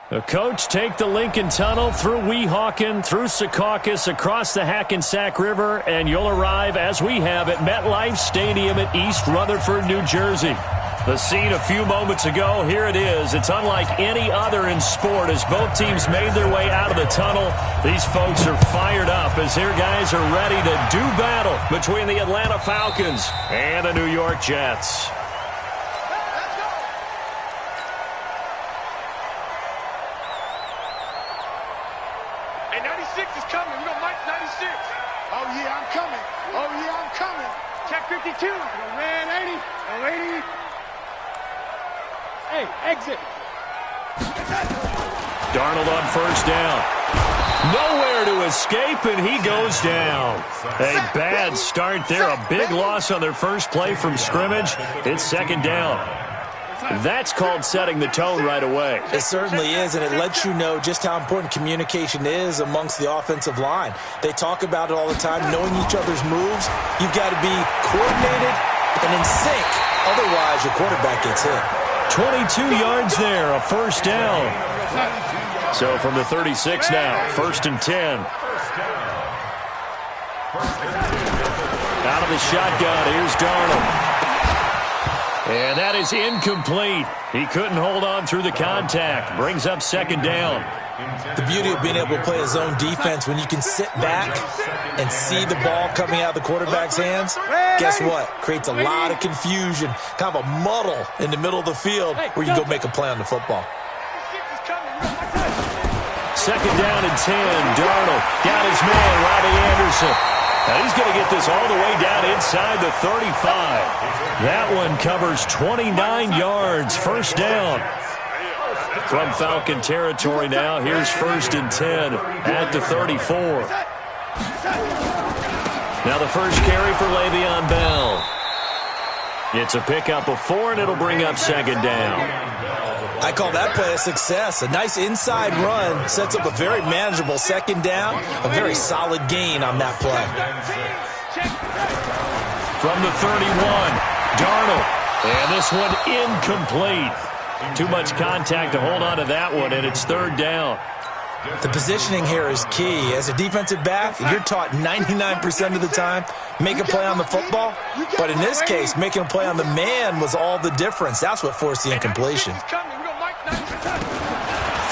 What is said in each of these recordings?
The coach take the Lincoln Tunnel through Weehawken, through Secaucus, across the Hackensack River, and you'll arrive, as we have, at MetLife Stadium at East Rutherford, New Jersey. The scene a few moments ago, here it is. It's unlike any other in sport as both teams made their way out of the tunnel. These folks are fired up as their guys are ready to do battle between the Atlanta Falcons and the New York Jets. Exit. Darnold on first down. Nowhere to escape, and he goes down. A bad start there. A big loss on their first play from scrimmage. It's second down. That's called setting the tone right away. It certainly is, and it lets you know just how important communication is amongst the offensive line. They talk about it all the time, knowing each other's moves. You've got to be coordinated and in sync. Otherwise, your quarterback gets hit. 22 yards there, a first down. So from the 36 now, 1st and 10. Out of the shotgun, here's Darnold. And that is incomplete. He couldn't hold on through the contact. Brings up second down. The beauty of being able to play a zone defense, when you can sit back and see the ball coming out of the quarterback's hands, guess what? Creates a lot of confusion, kind of a muddle in the middle of the field where you go make a play on the football. Second down and 10. Darnold got his man, Robbie Anderson. Now he's going to get this all the way down inside the 35. That one covers 29 yards. First down. From Falcon territory now, here's 1st and 10 at the 34. Now the first carry for Le'Veon Bell. It's a pickup of 4, and it'll bring up second down. I call that play a success. A nice inside run sets up a very manageable second down, a very solid gain on that play. From the 31, Darnold. And this one incomplete. Too much contact to hold on to that one, and it's third down. The positioning here is key. As a defensive back, you're taught 99% of the time, make a play on the football. But in this case, making a play on the man was all the difference. That's what forced the incompletion.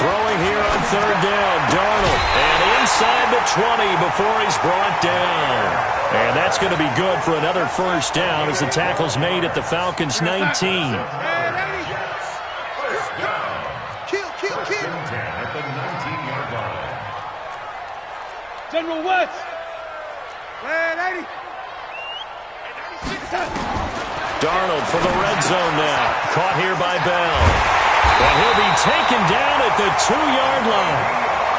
Throwing here on third down, Darnold. And inside the 20 before he's brought down. And that's going to be good for another first down as the tackle's made at the Falcons' 19. General West. Darnold for the red zone now. Caught here by Bell. And he'll be taken down at the 2-yard line.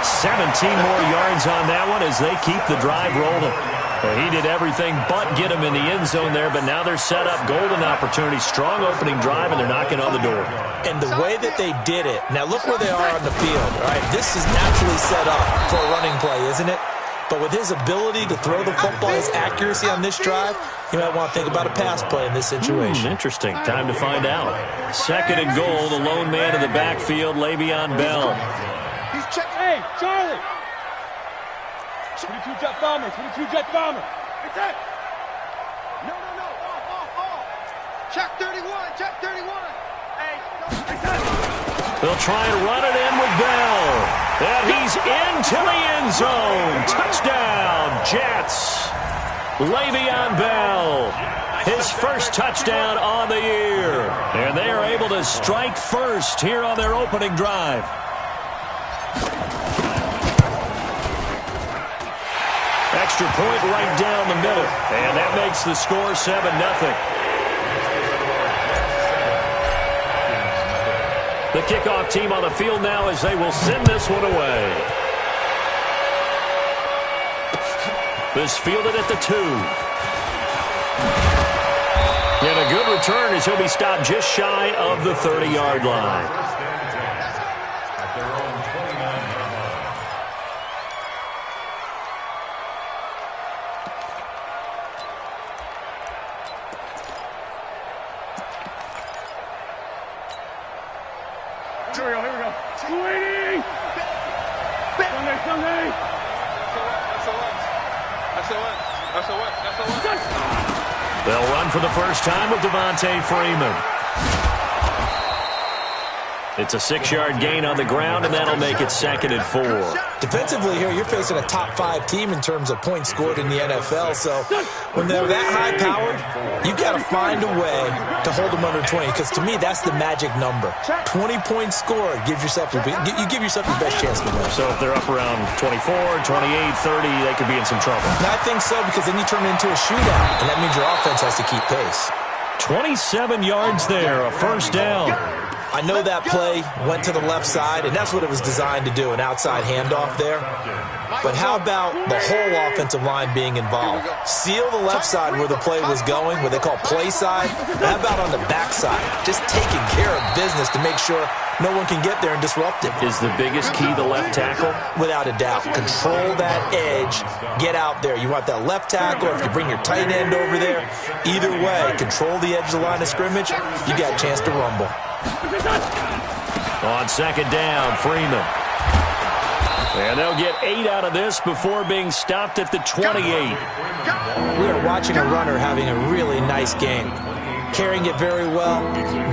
17 more yards on that one as they keep the drive rolling. Well, he did everything but get him in the end zone there, but now they're set up. Golden opportunity, strong opening drive, and they're knocking on the door. And the way that they did it, now look where they are on the field. All right, this is naturally set up for a running play, isn't it? But with his ability to throw the football, his accuracy on this drive, you might want to think about a pass play in this situation. Interesting. Time to find out. Second and goal, the lone man in the backfield, Le'Veon Bell. He's check. Hey, Charlie. 22 jet bomber. 22 jet bomber. It's it. No. Check 31. Check 31. Hey. They'll try and run it in with Bell. And he's into the end zone. Touchdown, Jets. Le'Veon Bell, his first touchdown on the year. And they are able to strike first here on their opening drive. Extra point right down the middle. And that makes the score 7-0. The kickoff team on the field now as they will send this one away. This fielded at the 2. And a good return as he'll be stopped just shy of the 30-yard line. Here we go. 280. Sunday. That's the one. They'll run for the first time with Devontae Freeman. It's a 6-yard gain on the ground, and that'll make it 2nd and 4. Defensively here, you're facing a top-5 team in terms of points scored in the NFL. So when they're that high-powered, you've got to find a way to hold them under 20. Because to me, that's the magic number. 20 points scored gives yourself you give yourself the best chance to win. So if they're up around 24, 28, 30, they could be in some trouble. And I think so, because then you turn it into a shootout, and that means your offense has to keep pace. 27 yards there, a first down. I know that play went to the left side, and that's what it was designed to do, an outside handoff there. But how about the whole offensive line being involved? Seal the left side where the play was going, what they call play side. How about on the back side? Just taking care of business to make sure no one can get there and disrupt it. Is the biggest key the left tackle? Without a doubt. Control that edge. Get out there. You want that left tackle, or if you bring your tight end over there, either way, control the edge of the line of scrimmage, you got a chance to rumble. On 2nd down, Freeman. And they'll get 8 out of this before being stopped at the 28. We are watching a runner having a really nice game. Carrying it very well.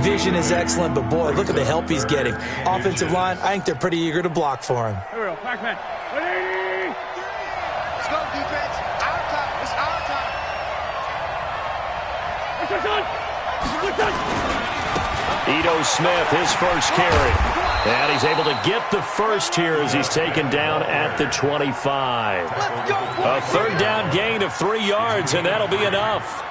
Vision is excellent, but boy, look at the help he's getting. Offensive line, I think they're pretty eager to block for him. Here we go. Back man. 180. Let's go, defense. Our time. It's our time. It's done. Ito Smith, his first carry. And he's able to get the first here as he's taken down at the 25. A 3rd down gain of 3 yards, and that'll be enough.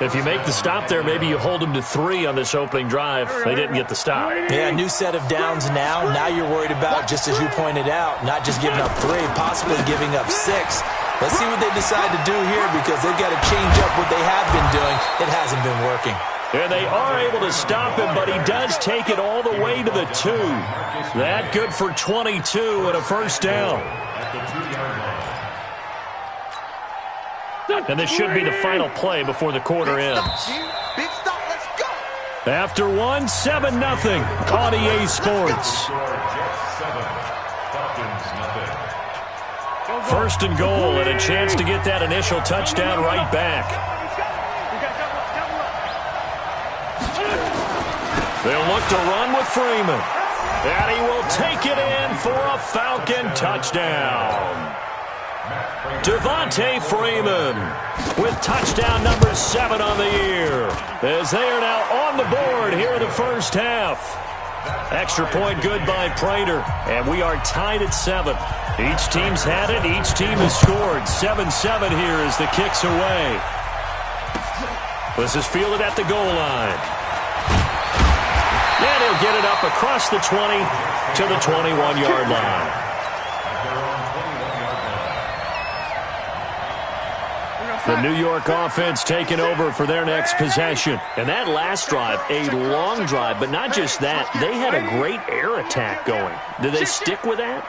If you make the stop there, maybe you hold them to 3 on this opening drive. They didn't get the stop. Yeah, new set of downs now. Now you're worried about, just as you pointed out, not just giving up 3, possibly giving up 6. Let's see what they decide to do here, because they've got to change up what they have been doing. It hasn't been working. And they are able to stop him, but he does take it all the way to the 2. That good for 22 and a first down. And this should be the final play before the quarter ends. Big stop. Let's go. After 1, 7-0 on EA Sports. 1st and goal, and a chance to get that initial touchdown right back. They'll look to run with Freeman. And he will take it in for a Falcon touchdown. Devontae Freeman with touchdown number 7 on the year, as they are now on the board here in the first half. Extra point good by Prater, and we are tied at 7. Each team's had it. Each team has scored. 7-7 here as the kick's away. This is fielded at the goal line. And he'll get it up across the 20 to the 21-yard line. The New York offense taking over for their next possession. And that last drive, a long drive, but not just that. They had a great air attack going. Did they stick with that?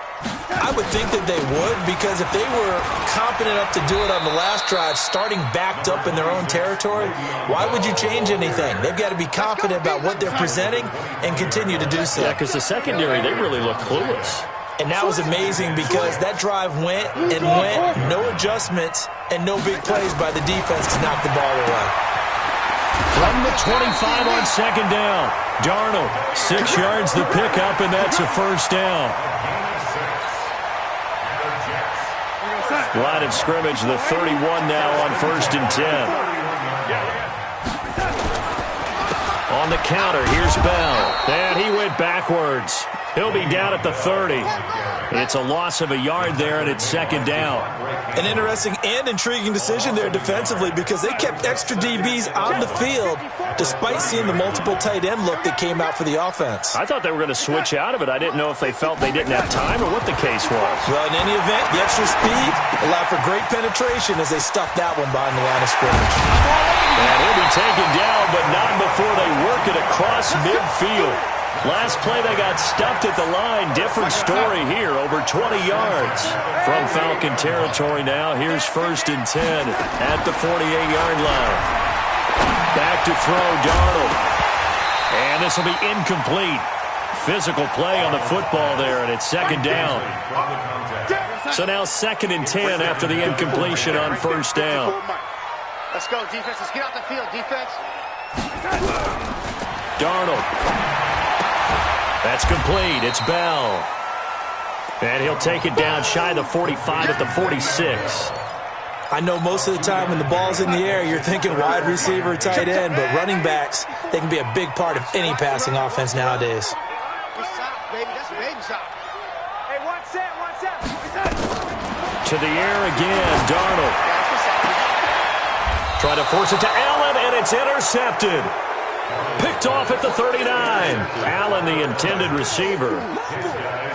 I would think that they would, because if they were confident enough to do it on the last drive, starting backed up in their own territory, why would you change anything? They've got to be confident about what they're presenting and continue to do so. Yeah, because the secondary, they really looked clueless. And that was amazing, because that drive went and went, no adjustments, and no big plays by the defense to knock the ball away. From the 25 on 2nd down, Darnold, 6 yards the pickup, and that's a first down. Line of scrimmage, the 31 now on 1st and 10. On the counter, here's Bell. And he went backwards. He'll be down at the 30. It's a loss of a yard there, and it's 2nd down. An interesting and intriguing decision there defensively, because they kept extra DBs on the field despite seeing the multiple tight end look that came out for the offense. I thought they were going to switch out of it. I didn't know if they felt they didn't have time or what the case was. Well, in any event, the extra speed allowed for great penetration as they stuffed that one behind the line of scrimmage. And he'll be taken down, but not before they work it across midfield. Last play, they got stuffed at the line. Different story here, over 20 yards. From Falcon territory now, here's 1st and 10 at the 48-yard line. Back to throw, Darnold. And this will be incomplete. Physical play on the football there, and it's second down. So now 2nd and 10 after the incompletion on first down. Let's go, defense. Let's get out the field, defense. Darnold. That's complete. It's Bell. And he'll take it down shy of the 45 at the 46. I know most of the time when the ball's in the air, you're thinking wide receiver, tight end, but running backs, they can be a big part of any passing offense nowadays. To the air again, Darnold. Trying to force it to Allen, and it's intercepted. Picked off at the 39. Allen, the intended receiver.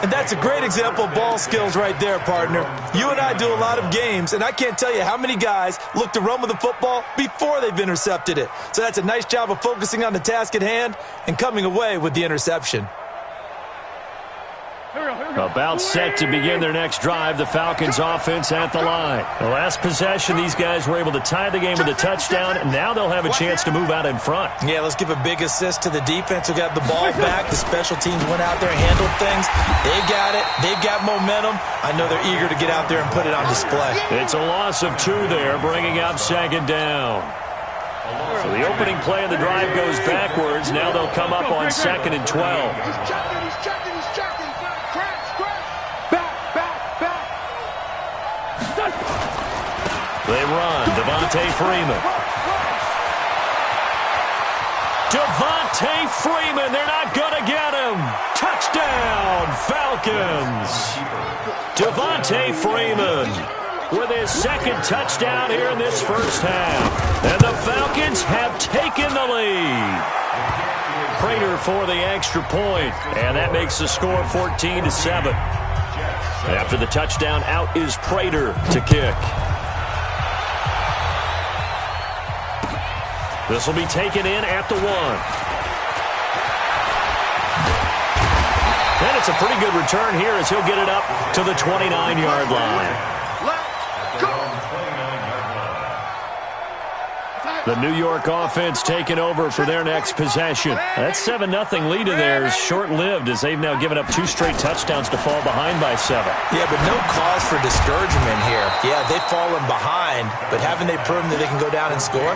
And that's a great example of ball skills right there, partner. You and I do a lot of games, and I can't tell you how many guys look to run with the football before they've intercepted it. So that's a nice job of focusing on the task at hand and coming away with the interception. About set to begin their next drive, the Falcons offense at the line. The last possession, these guys were able to tie the game with a touchdown, and now they'll have a chance to move out in front. Yeah, let's give a big assist to the defense who got the ball back. The special teams went out there and handled things. They got it. They've got momentum. I know they're eager to get out there and put it on display. It's a loss of 2 there, bringing up 2nd down. So the opening play of the drive goes backwards. Now they'll come up on 2nd and 12. They run. Devontae Freeman. Devontae Freeman. They're not going to get him. Touchdown, Falcons. Devontae Freeman with his 2nd touchdown here in this first half. And the Falcons have taken the lead. Prater for the extra point. And that makes the score 14-7. After the touchdown, out is Prater to kick. This will be taken in at the 1. And it's a pretty good return here as he'll get it up to the 29-yard line. The New York offense taking over for their next possession. That 7-0 lead of theirs short-lived as they've now given up 2 straight touchdowns to fall behind by 7. Yeah, but no cause for discouragement here. Yeah, they've fallen behind, but haven't they proven that they can go down and score?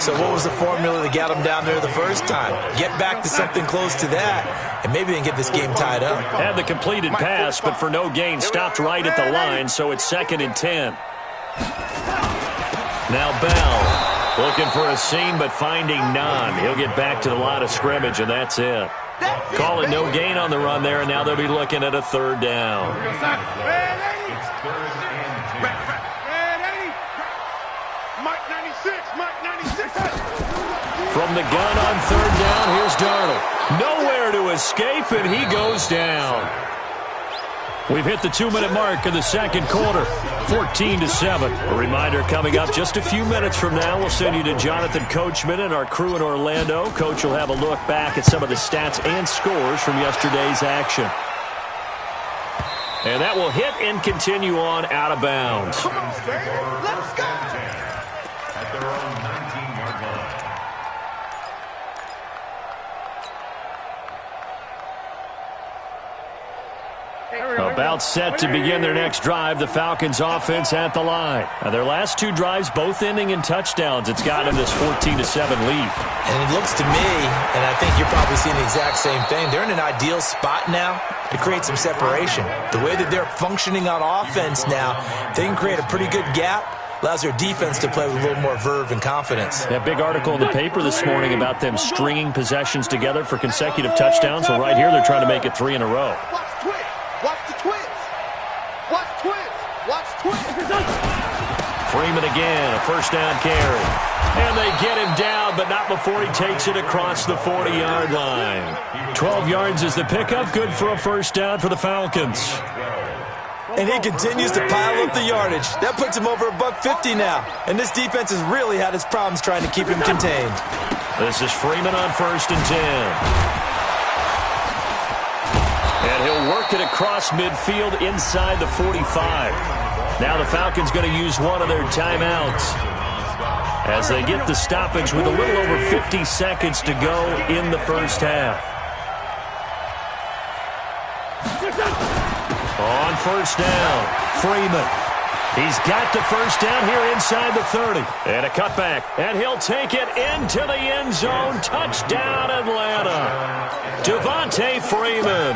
So what was the formula that got them down there the first time? Get back to something close to that, and maybe they can get this game tied up. Had the completed pass, but for no gain, stopped right at the line, so it's 2nd and 10. Now Bell. Looking for a seam, but finding none. He'll get back to the line of scrimmage, and that's it. Calling no gain on the run there, and now they'll be looking at a 3rd down. From the gun on 3rd down, here's Darnold. Nowhere to escape, and he goes down. We've hit the 2-minute mark in the 2nd quarter, 14-7. A reminder coming up just a few minutes from now. We'll send you to Jonathan Coachman and our crew in Orlando. Coach will have a look back at some of the stats and scores from yesterday's action. And that will hit and continue on out of bounds. Come on, let's go. At their own 19-yard line. About set to begin their next drive, the Falcons offense at the line. Now, their last 2 drives both ending in touchdowns. It's got them this 14-7 lead. And it looks to me, and I think you're probably seeing the exact same thing, they're in an ideal spot now to create some separation. The way that they're functioning on offense now, they can create a pretty good gap. Allows their defense to play with a little more verve and confidence. That big article in the paper this morning about them stringing possessions together for consecutive touchdowns. Well, right here, they're trying to make it 3 in a row. Watch the twins. Watch twins. Watch twins. Freeman again, a 1st down carry. And they get him down, but not before he takes it across the 40-yard line. 12 yards is the pickup. Good for a 1st down for the Falcons. And he continues to pile up the yardage. That puts him over $150 now. And this defense has really had its problems trying to keep him contained. This is Freeman on 1st and 10. And he'll work it across midfield inside the 45. Now the Falcons going to use one of their timeouts as they get the stoppage with a little over 50 seconds to go in the first half. On first down, Freeman. He's got the first down here inside the 30. And a cutback. And he'll take it into the end zone. Touchdown, Atlanta. Devontae Freeman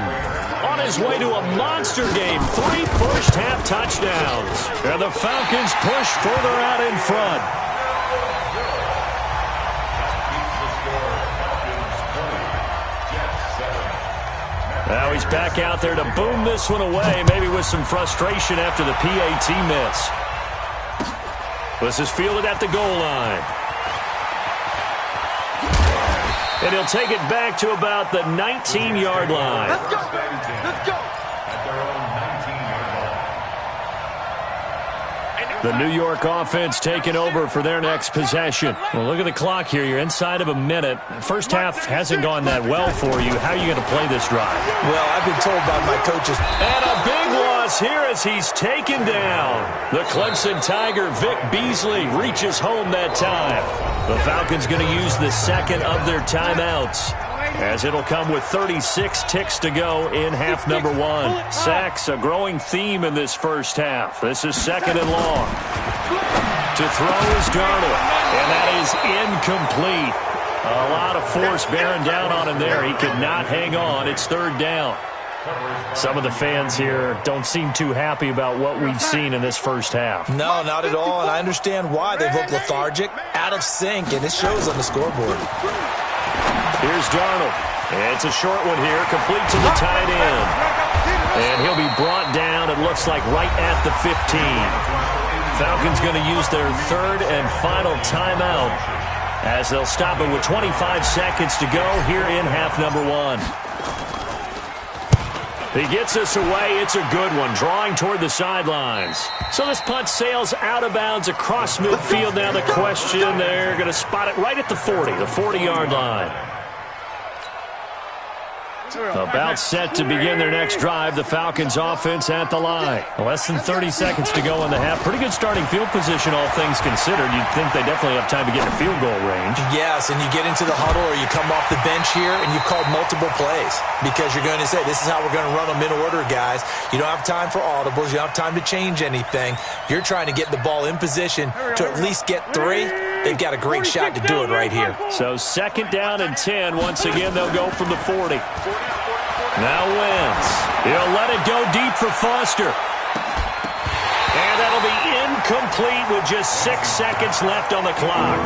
on his way to a monster game. 3 first-half touchdowns. And the Falcons push further out in front. Now he's back out there to boom this one away, maybe with some frustration after the PAT miss. This is fielded at the goal line. And he'll take it back to about the 19-yard line. Let's go, baby. Let's go. At their own 19-yard line. The New York offense taking over for their next possession. Well, look at the clock here. You're inside of a minute. First half hasn't gone that well for you. How are you going to play this drive? Well, I've been told by my coaches. And a big loss here as he's taken down. The Clemson Tiger, Vic Beasley, reaches home that time. The Falcons going to use the second of their timeouts, as it'll come with 36 ticks to go in half number 1. Sacks, a growing theme in this first half. This is second and long. To throw is Darnold, and that is incomplete. A lot of force bearing down on him there. He could not hang on. It's third down. Some of the fans here don't seem too happy about what we've seen in this first half. No, not at all, and I understand why. They've looked lethargic, out of sync, and it shows on the scoreboard. Here's Darnold. It's a short one here, complete to the tight end. And he'll be brought down, it looks like, right at the 15. Falcons going to use their third and final timeout, as they'll stop it with 25 seconds to go here in half number 1. He gets us away. It's a good one, drawing toward the sidelines. So this punt sails out of bounds across midfield. Now the question, they're going to spot it right at the 40, the 40-yard line. About set to begin their next drive. The Falcons offense at the line. Less than 30 seconds to go in the half. Pretty good starting field position, all things considered. You'd think they definitely have time to get in field goal range. Yes, and you get into the huddle or you come off the bench here and you've called multiple plays because you're going to say, this is how we're going to run them in order, guys. You don't have time for audibles. You don't have time to change anything. You're trying to get the ball in position to at least get 3. They've got a great shot to do it right here. So second down and 10. Once again, they'll go from the 40. Now Wentz. He'll let it go deep for Foster. And that'll be incomplete with just 6 seconds left on the clock.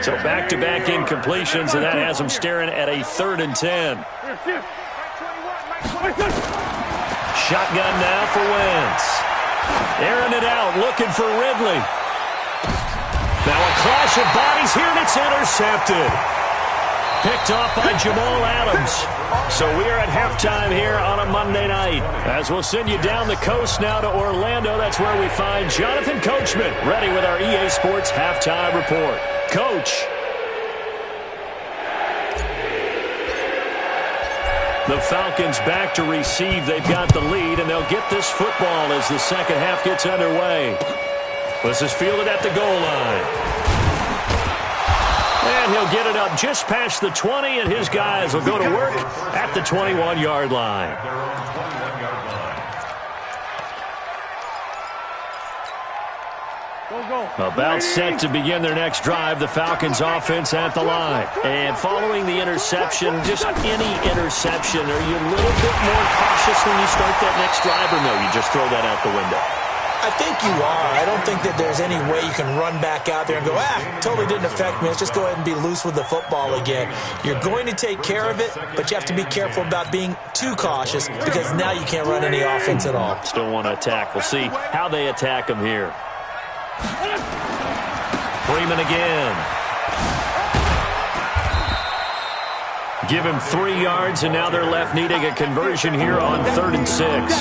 So back-to-back incompletions, and that has them staring at a 3rd and 10. Shotgun now for Wentz. Airing it out, looking for Ridley. Now a clash of bodies here, and it's intercepted. Picked off by Jamal Adams. So we are at halftime here on a Monday night. As we'll send you down the coast now to Orlando, that's where we find Jonathan Coachman, ready with our EA Sports Halftime Report. Coach. The Falcons back to receive. They've got the lead, and they'll get this football as the second half gets underway. This is fielded at the goal line. And he'll get it up just past the 20, and his guys will go to work at the 21-yard line. About set to begin their next drive, the Falcons offense at the line. And following the interception, just any interception, are you a little bit more cautious when you start that next drive, or no, you just throw that out the window? I think you are. I don't think that there's any way you can run back out there and go, totally didn't affect me. Let's just go ahead and be loose with the football again. You're going to take care of it, but you have to be careful about being too cautious because now you can't run any offense at all. Still want to attack. We'll see how they attack him here. Freeman again. Give him 3 yards, and now they're left needing a conversion here on 3rd and 6.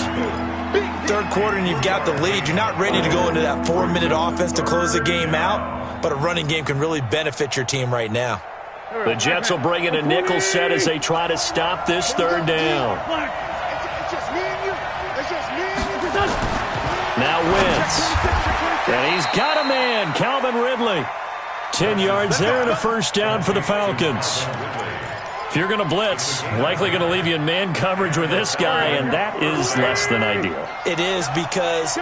Third quarter and you've got the lead. You're not ready to go into that 4-minute offense to close the game out, but a running game can really benefit your team right now. The Jets will bring in a nickel set as they try to stop this 3rd down. Now Wentz. And he's got a man, Calvin Ridley. 10 yards there and a first down for the Falcons. If you're going to blitz, likely going to leave you in man coverage with this guy, and that is less than ideal. It is, because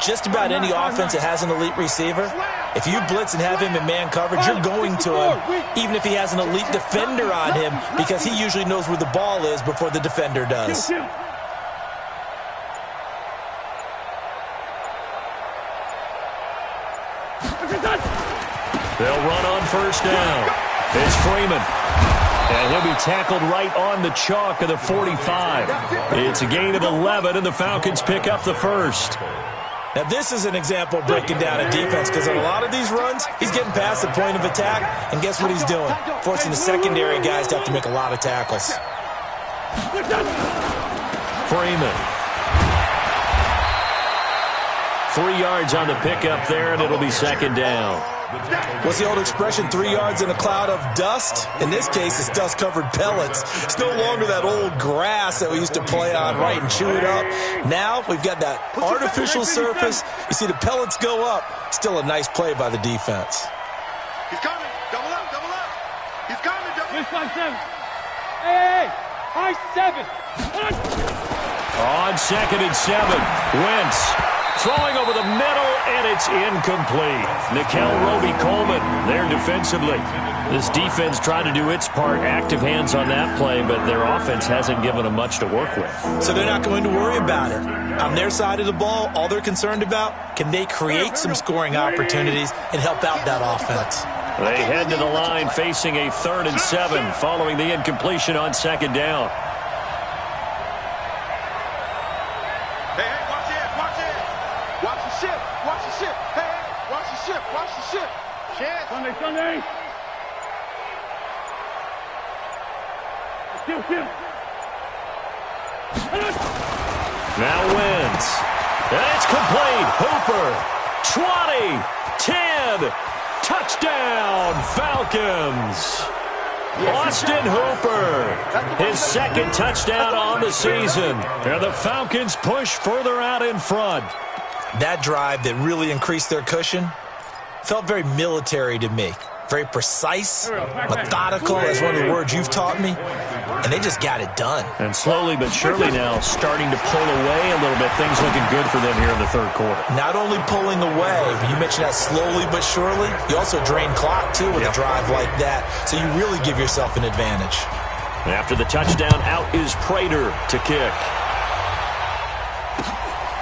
just about any offense that has an elite receiver, if you blitz and have him in man coverage, you're going to him, even if he has an elite defender on him, because he usually knows where the ball is before the defender does. They'll run on first down. It's Freeman. And he'll be tackled right on the chalk of the 45. It's a gain of 11, and the Falcons pick up the first. Now, this is an example of breaking down a defense, because on a lot of these runs, he's getting past the point of attack, and guess what he's doing? Forcing the secondary guys to have to make a lot of tackles. Freeman. 3 yards on the pickup there, and it'll be second down. What's the old expression, 3 yards in a cloud of dust? In this case, it's dust-covered pellets. It's no longer that old grass that we used to play on, right, and chew it up. Now we've got that artificial surface. You see the pellets go up. Still a nice play by the defense. He's coming. Double up, double up. He's coming, double up. 5-7. Hey, high 7. On 2nd and 7, Wentz throwing over the middle, and it's incomplete. Nickel Roby-Coleman there defensively. This defense tried to do its part, active hands on that play, but their offense hasn't given them much to work with. So they're not going to worry about it. On their side of the ball, all they're concerned about, can they create some scoring opportunities and help out that offense? They head to the line facing a 3rd and 7 following the incompletion on 2nd down. Sunday. Now Wentz. And it's complete. Hooper. 20. 10. Touchdown, Falcons. Austin Hooper. His 2nd touchdown on the season. And the Falcons push further out in front. That drive that really increased their cushion felt very military to me. Very precise, methodical, that's one of the words you've taught me, and they just got it done. And slowly but surely now starting to pull away a little bit. Things looking good for them here in the 3rd quarter. Not only pulling away, but you mentioned that slowly but surely. You also drain clock, too, with a drive like that, so you really give yourself an advantage. After the touchdown, out is Prater to kick.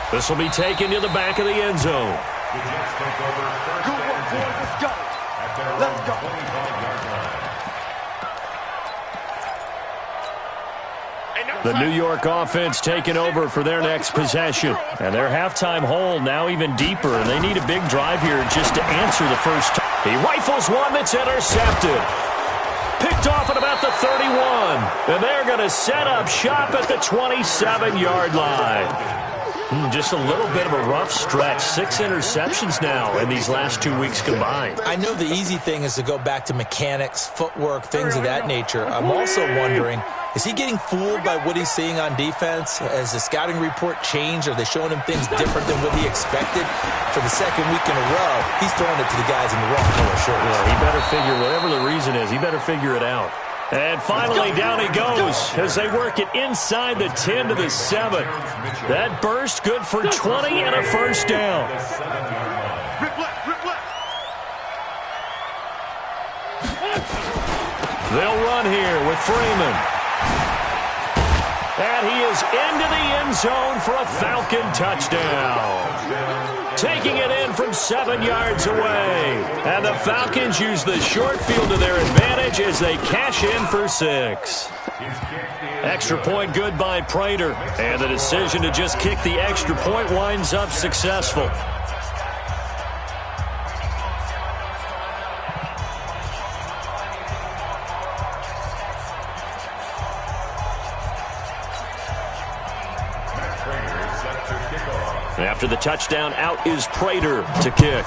This will be taken to the back of the end zone. Good work, boys. Let's go. Let's go. The New York offense taking over for their next possession. And their halftime hole now even deeper, and they need a big drive here just to answer the first time. He rifles one that's intercepted. Picked off at about the 31. And they're going to set up shop at the 27-yard line. Just a little bit of a rough stretch. 6 interceptions now in these last 2 weeks combined. I know the easy thing is to go back to mechanics, footwork, things of that nature. I'm also wondering, is he getting fooled by what he's seeing on defense? Has the scouting report changed? Are they showing him things different than what he expected? For the 2nd week in a row, he's throwing it to the guys in the wrong color shirts. Yeah, he better figure, whatever the reason is, he better figure it out. And finally, down he goes as they work it inside the 10 to the 7. That burst good for 20 and a first down. They'll run here with Freeman. And he is into the end zone for a Falcon touchdown. Taking it in from 7 yards away. And the Falcons use the short field to their advantage as they cash in for 6. Extra point good by Prater. And the decision to just kick the extra point winds up successful. After the touchdown, out is Prater to kick.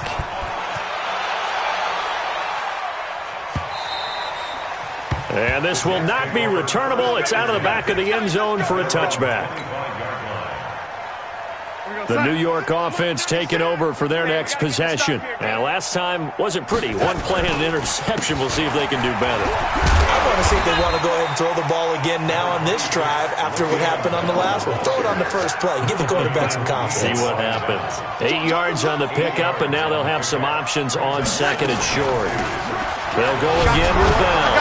And this will not be returnable. It's out of the back of the end zone for a touchback. The New York offense taking over for their next possession. And last time wasn't pretty. One play and an interception. We'll see if they can do better. I want to see if they want to go ahead and throw the ball again now on this drive after what happened on the last one. Throw it on the first play. Give the quarterback some confidence. See what happens. 8 yards on the pickup, and now they'll have some options on second and short. They'll go again with Bell.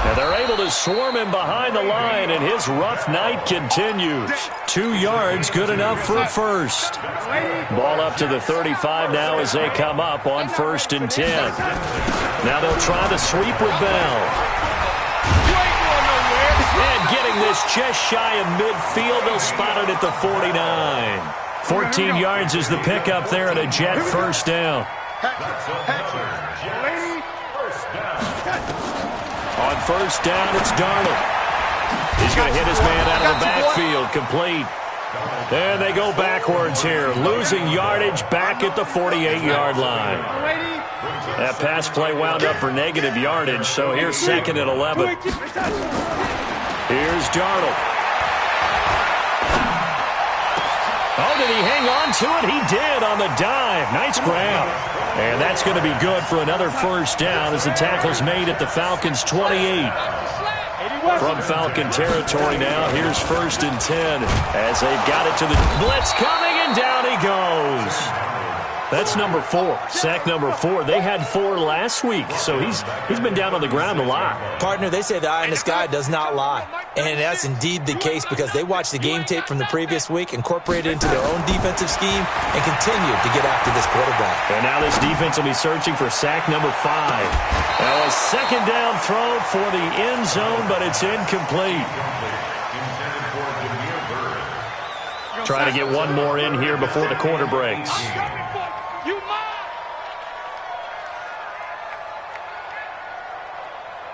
And they're able to swarm him behind the line, and his rough night continues. 2 yards, good enough for a first. Ball up to the 35 now as they come up on 1st and 10. Now they'll try the sweep with Bell. And getting this just shy of midfield, they'll spot it at the 49. 14 yards is the pickup there, and a Jet first down. On 1st down, it's Darnold. He's going to hit his man out of the backfield, complete. And they go backwards here, losing yardage back at the 48-yard line. That pass play wound up for negative yardage, so here's 2nd and 11. Here's Darnold. Oh, did he hang on to it? He did on the dive. Nice grab. And that's going to be good for another first down as the tackle's made at the Falcons' 28. From Falcon territory now, here's 1st and 10 as they've got it to the blitz coming, and down he goes. That's number 4, sack number 4. They had 4 last week, so he's been down on the ground a lot. Partner, they say the eye in the sky does not lie. And that's indeed the case because they watched the game tape from the previous week, incorporated it into their own defensive scheme, and continued to get after this quarterback. And now this defense will be searching for sack number 5. Now a 2nd down throw for the end zone, but it's incomplete. Trying to get one more in here before the quarter breaks.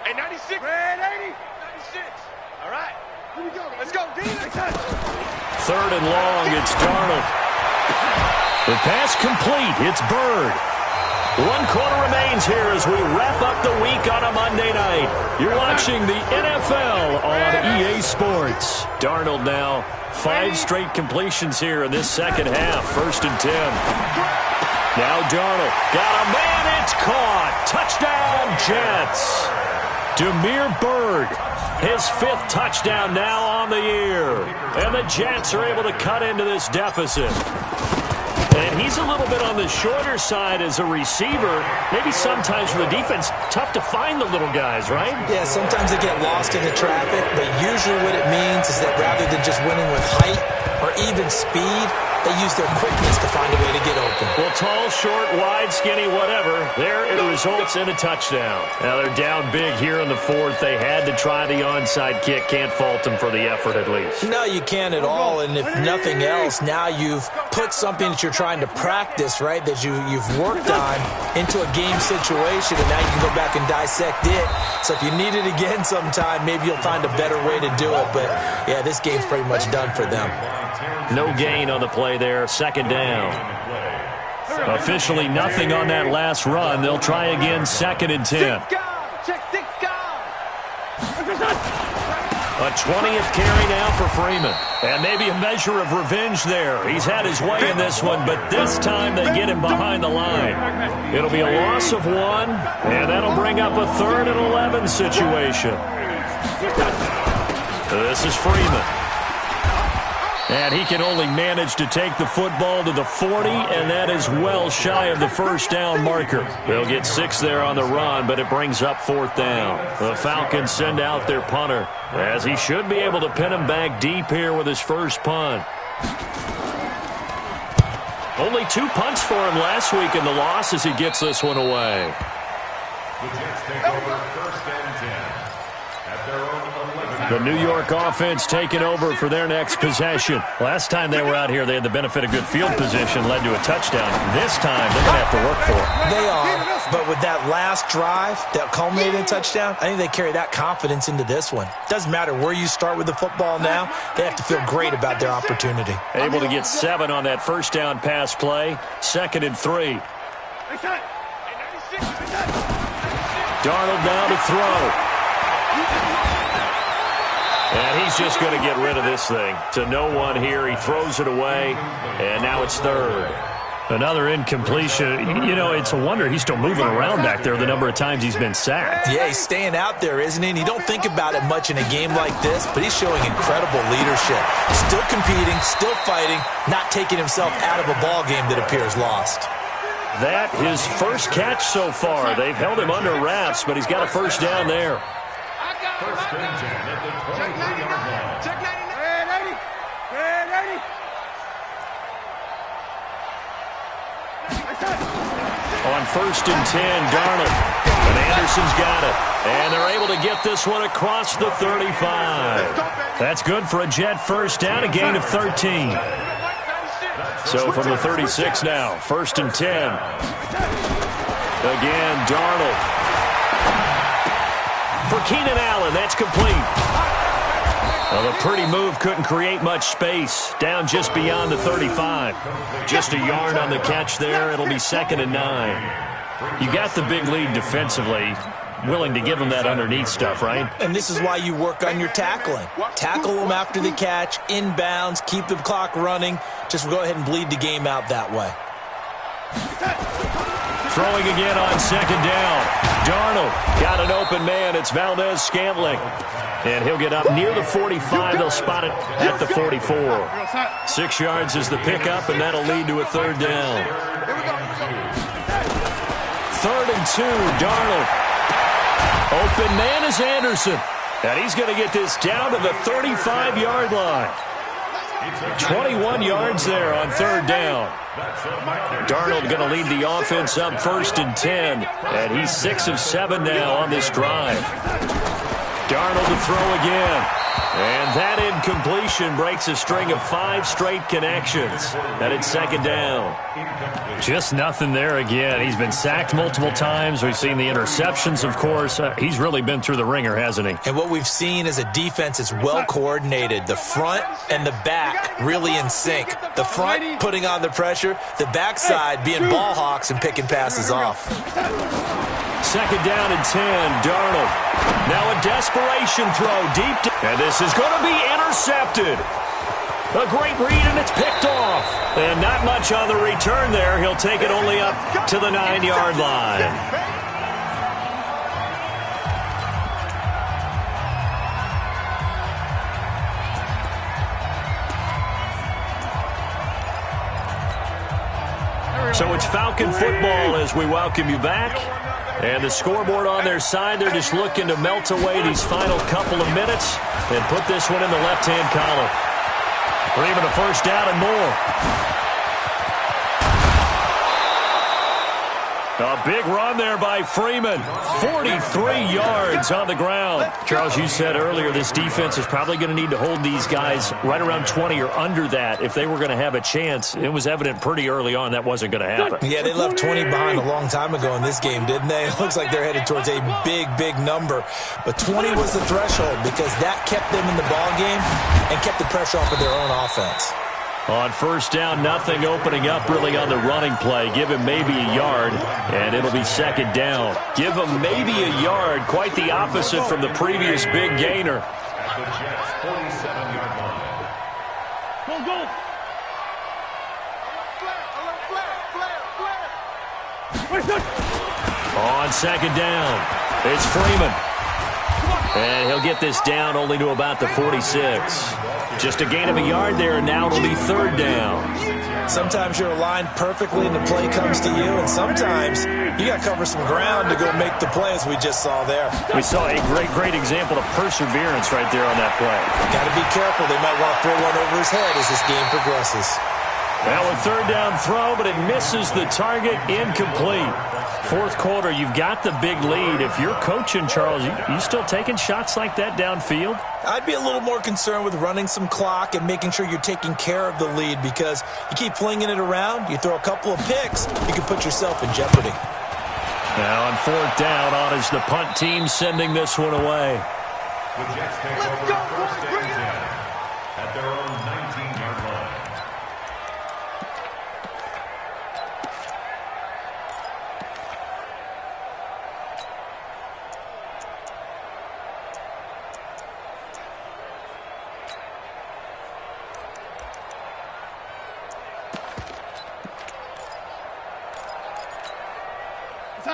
Hey, 96. Red 80. 96. All right. Here we go. Let's go. 3rd and long. It's Darnold. The pass complete. It's Bird. 1 quarter remains here as we wrap up the week on a Monday night. You're watching the NFL on EA Sports. Darnold now 5 straight completions here in this second half. 1st and 10. Now Darnold. Got a man. It's caught. Touchdown, Jets. Demir Bird, his 5th touchdown now on the year. And the Jets are able to cut into this deficit. And he's a little bit on the shorter side as a receiver. Maybe sometimes for the defense, tough to find the little guys, right? Yeah, sometimes they get lost in the traffic, but usually what it means is that rather than just winning with height or even speed, they use their quickness to find a way to get open. Well, tall, short, wide, skinny, whatever. There it results in a touchdown. Now they're down big here in the 4th. They had to try the onside kick. Can't fault them for the effort at least. No, you can't at all. And if nothing else, now you've put something that you're trying to practice, right, that you've worked on into a game situation, and now you can go back and dissect it. So if you need it again sometime, maybe you'll find a better way to do it. But, yeah, this game's pretty much done for them. No gain on the play there. 2nd down. Officially nothing on that last run. They'll try again 2nd and 10. A 20th carry now for Freeman. And maybe a measure of revenge there. He's had his way in this one, but this time they get him behind the line. It'll be a loss of 1, and that'll bring up a 3rd and 11 situation. This is Freeman. And he can only manage to take the football to the 40, and that is well shy of the 1st down marker. They'll get 6 there on the run, but it brings up 4th down. The Falcons send out their punter, as he should be able to pin him back deep here with his first punt. Only 2 punts for him last week in the loss as he gets this one away. The Jets take over 1st and 10 at their own 11. The New York offense taking over for their next possession. Last time they were out here, they had the benefit of good field position, led to a touchdown. This time, they're going to have to work for it. They are, but with that last drive that culminated in a touchdown, I think they carry that confidence into this one. Doesn't matter where you start with the football now, they have to feel great about their opportunity. Able to get 7 on that 1st down pass play. 2nd and 3. Darnold now to throw. And he's just going to get rid of this thing. To no one here. He throws it away, and now it's third. Another incompletion. You know, it's a wonder he's still moving around back there the number of times he's been sacked. Yeah, he's staying out there, isn't he? And you don't think about it much in a game like this, but he's showing incredible leadership. Still competing, still fighting, not taking himself out of a ball game that appears lost. That his first catch so far. They've held him under wraps, but he's got a first down there. First and 10 at the 23-yard line. Check 99. Red 80. Red 80. On first and 10, Darnold. And Anderson's got it. And they're able to get this one across the 35. That's good for a Jet first down, a gain of 13. So from the 36 now, first and 10. Again, Darnold. For Keenan Allen, that's complete. Well, the pretty move couldn't create much space. Down just beyond the 35. Just a yard on the catch there. It'll be second and 9. You got the big lead defensively. Willing to give them that underneath stuff, right? And this is why you work on your tackling. Tackle them after the catch, inbounds, keep the clock running. Just go ahead and bleed the game out that way. Throwing again on second down. Darnold got an open man. It's Valdez-Scantling. And he'll get up near the 45. They'll spot it at the 44. 6 yards is the pickup, and that'll lead to a third down. Third and 2, Darnold. Open man is Anderson. And he's going to get this down to the 35-yard line. 21 yards there on third down. Darnold going to lead the offense up first and 10. And he's 6 of 7 now on this drive. Darnold to throw again. And that incompletion breaks a string of 5 straight connections. And it's second down. Just nothing there again. He's been sacked multiple times. We've seen the interceptions, of course. He's really been through the ringer, hasn't he? And what we've seen is a defense that's well coordinated. The front and the back really in sync. The front putting on the pressure. The backside being ball hawks and picking passes off. Second down and 10, Darnold. Now a desperation throw deep. And this is going to be intercepted. A great read, and it's picked off. And not much on the return there. He'll take it only up to the 9-yard line. So it's Falcon football as we welcome you back. And the scoreboard on their side, they're just looking to melt away these final couple of minutes and put this one in the left-hand column. For even a first down and more. A big run there by Freeman. 43 yards on the ground. Charles, you said earlier this defense is probably going to need to hold these guys right around 20 or under that if they were going to have a chance. It was evident pretty early on that wasn't going to happen. Yeah, they left 20 behind a long time ago in this game, didn't they? It looks like they're headed towards a big, big number. But 20 was the threshold because that kept them in the ball game and kept the pressure off of their own offense. On first down, nothing opening up really on the running play. Give him maybe a yard, and it'll be second down. Give him maybe a yard. Quite the opposite from the previous big gainer. At the Jets' 47-yard line. Go. On second down, it's Freeman. And he'll get this down only to about the 46. Just a gain of a yard there, and now it'll be third down. Sometimes you're aligned perfectly and the play comes to you, and sometimes you got to cover some ground to go make the play, as we just saw there. We saw a great example of perseverance right there on that play. Got to be careful. They might want to throw one over his head as this game progresses. Well, a third down throw, but it misses the target, incomplete. Fourth quarter, you've got the big lead. If you're coaching, Charles, you still taking shots like that downfield? I'd be a little more concerned with running some clock and making sure you're taking care of the lead, because you keep flinging it around, you throw a couple of picks, you can put yourself in jeopardy. Now on fourth down, on is the punt team sending this one away. The Jets take over first and 10 at their own 19-yard line.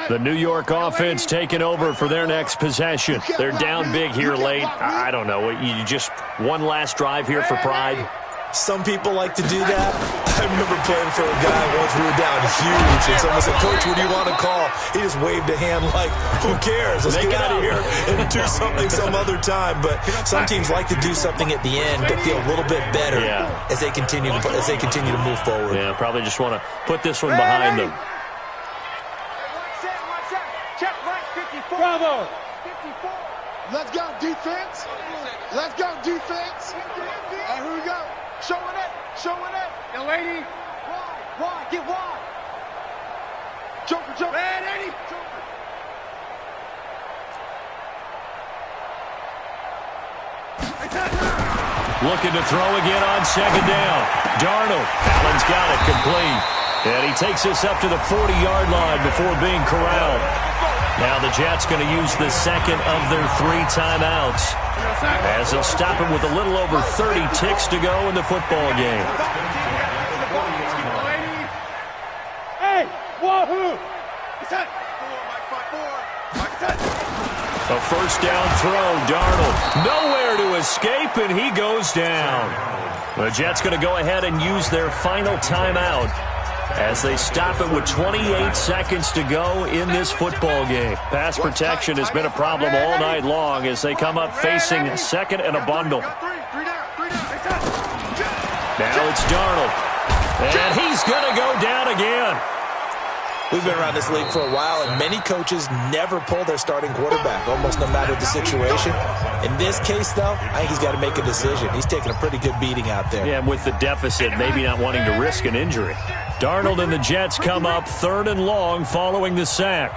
The New York offense taking over for their next possession. They're down big here late. I don't know. You just one last drive here for pride. Some people like to do that. I remember playing for a guy once we were down huge, and someone said, "Coach, what do you want to call?" He just waved a hand like, "Who cares? Let's get out of here and do something some other time." But some teams like to do something at the end to feel a little bit better as they continue to move forward. Yeah, probably just want to put this one behind them. Check right, 54. Bravo. 54. Let's go, defense. Let's go, defense. And here we go. Showing it. Showing it. Young lady. Wide. Get wide. Joker. Red 80. Looking to throw again on second down. Darnold. Allen's got it complete. And he takes us up to the 40-yard line before being corralled. Now the Jets going to use the second of their 3 timeouts, as they'll stop him with a little over 30 ticks to go in the football game. Hey, wahoo! A first down throw, Darnold. Nowhere to escape, and he goes down. The Jets going to go ahead and use their final timeout, as they stop it with 28 seconds to go in this football game. Pass protection has been a problem all night long as they come up facing second and a bundle. Now it's Darnold, and he's going to go down again. We've been around this league for a while, and many coaches never pull their starting quarterback, almost no matter the situation. In this case, though, I think he's got to make a decision. He's taking a pretty good beating out there. Yeah, and with the deficit, maybe not wanting to risk an injury. Darnold and the Jets come up 3rd and long following the sack.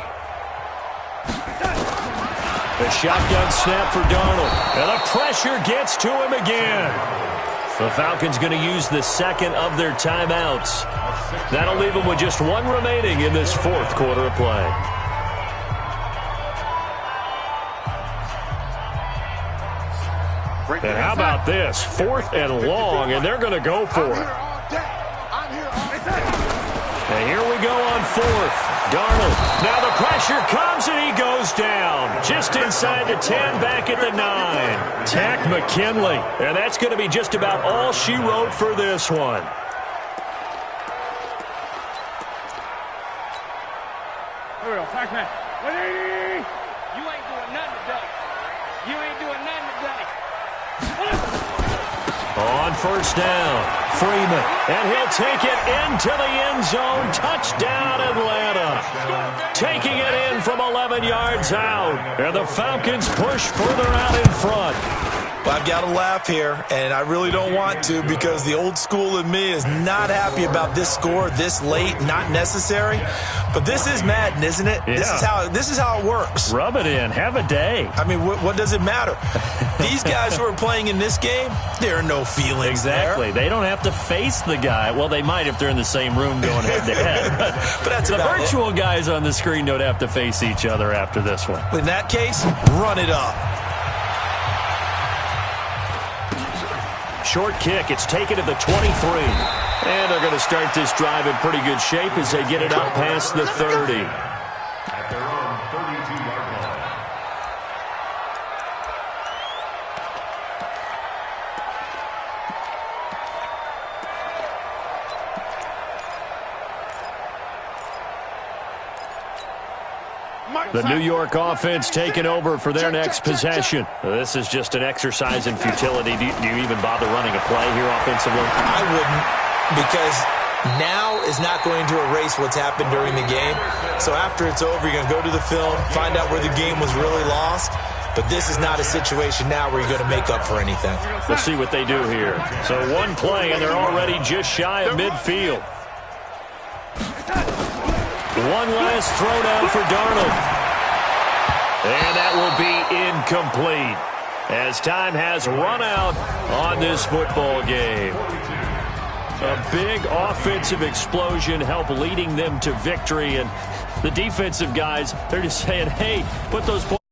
The shotgun snap for Darnold, and the pressure gets to him again. The Falcons going to use the second of their timeouts. That'll leave them with just 1 remaining in this 4th quarter of play. And how about this? 4th and long, and they're going to go for it. And here we go on 4th. Darnold. Now the pressure comes, and he goes down. Just inside the 10, back at the 9. Tack McKinley. And that's going to be just about all she wrote for this one. Here we go, Tack man. 180. You ain't doing nothing today. You ain't doing nothing today. On first down, Freeman, and he'll take it into the end zone. Touchdown, Atlanta. Taking it in from 11 yards out, and the Falcons push further out in front. Well, I've got to laugh here, and I really don't want to, because the old school in me is not happy about this score this late, not necessary. But this is Madden, isn't it? Yeah. This is how it works. Rub it in. Have a day. I mean, what does it matter? These guys who are playing in this game, there are no feelings exactly. there. They don't have to face the guy. Well, they might if they're in the same room going head-to-head. But that's the about virtual guys on the screen don't have to face each other after this one. In that case, run it up. Short kick. It's taken at the 23. And they're going to start this drive in pretty good shape as they get it up past the 30. At their own 32-yard line. The New York offense taking over for their next possession. This is just an exercise in futility. Do you even bother running a play here offensively? I wouldn't, because now is not going to erase what's happened during the game. So after it's over, you're going to go to the film, find out where the game was really lost. But this is not a situation now where you're going to make up for anything. We'll see what they do here. So one play, and they're already just shy of midfield. One last throw down for Darnold. And that will be incomplete, as time has run out on this football game. A big offensive explosion helped leading them to victory, and the defensive guys, they're just saying, hey, put those points